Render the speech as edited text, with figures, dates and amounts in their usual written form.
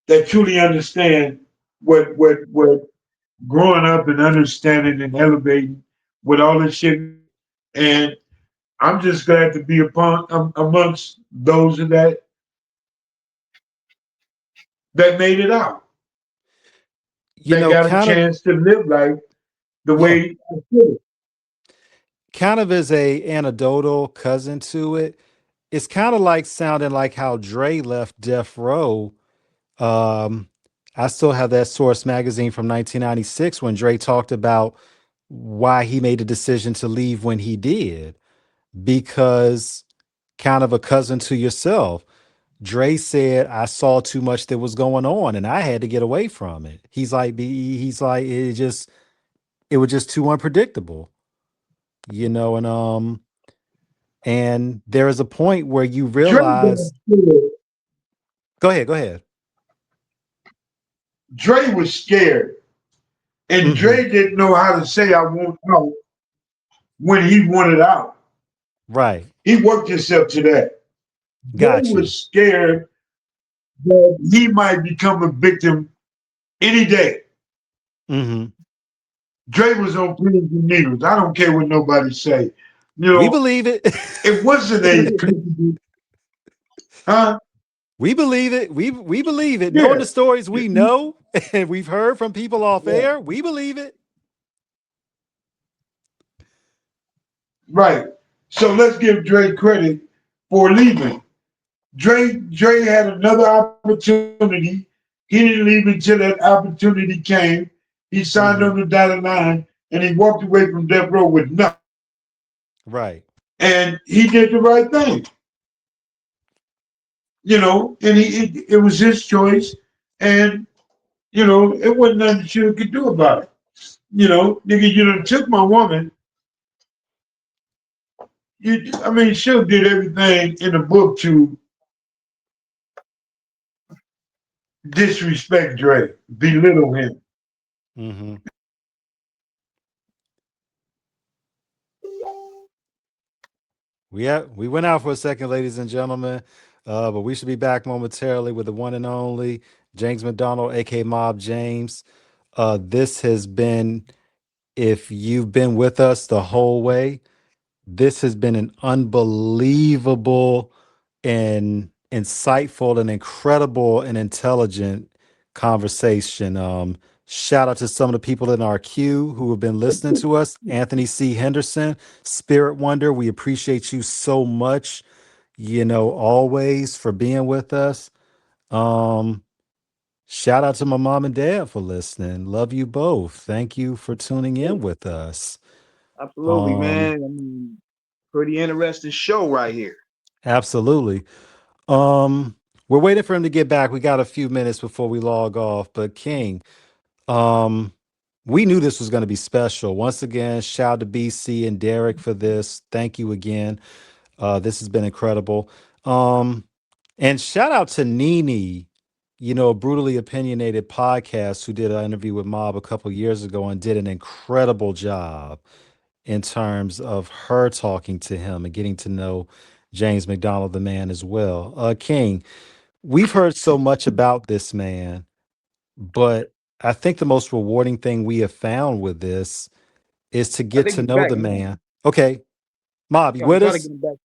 that truly understand what growing up and understanding and elevating with all this shit. And I'm just glad to be amongst those that made it out, You that know, got a kind of, chance to live life the yeah, way I should. kind of as a anecdotal cousin to it. It's kind of like sounding like how Dre left Death Row. Um, I still have that Source magazine from 1996 when Dre talked about why he made the decision to leave when he did, because kind of a cousin to yourself. Dre said, I saw too much that was going on and I had to get away from it. He's like, it was just too unpredictable, you know, and there is a point where you Dre got realize, scared. go ahead. Dre was scared, and Hmm. Dre didn't know how to say "I want out" when he wanted out. Right. He worked himself to that. Dre Got you. was scared that he might become a victim any day. Hmm. Dre was on pins and needles. I don't care what nobody say. You We know, believe it. it wasn't a principle, huh? We believe it. Knowing Yeah, the stories we know and we've heard from people off yeah, air, we believe it. right. So let's give Dre credit for leaving. Dre had another opportunity. He didn't leave until that opportunity came. He signed on Hmm. the dotted line and he walked away from Death Row with nothing. Right. And he did the right thing, and it was his choice. And, it wasn't nothing that you could do about it. Nigga, you done took my woman. I mean, Suge did everything in the book to disrespect Dre, belittle him. Hmm. We went out for a second, ladies and gentlemen, but we should be back momentarily with the one and only James McDonald, aka Mob James. This has been, if you've been with us the whole way, this has been an unbelievable and insightful and incredible and intelligent conversation. Shout out to some of the people in our queue who have been listening to us. Anthony C. Henderson, Spirit Wonder, we appreciate you so much, always for being with us. Um, Shout out to my mom and dad for listening. Love you both. Thank you for tuning in with us. Absolutely, Um, man. I mean, pretty interesting show right here. Absolutely. Um, we're waiting for him to get back. We got a few minutes before we log off. But King, um, we knew this was going to be special. Once again, shout out to BC and Derek for this. Thank you again. This has been incredible. Um, and shout out to Nene, Brutally Opinionated Podcast, who did an interview with Mob a couple years ago and did an incredible job in terms of her talking to him and getting to know James McDonald, the man, as well. King, we've heard so much about this man, but I think the most rewarding thing we have found with this is to I get think to he's know back. the man. Okay, Mob, you I'm with trying to us? get him back.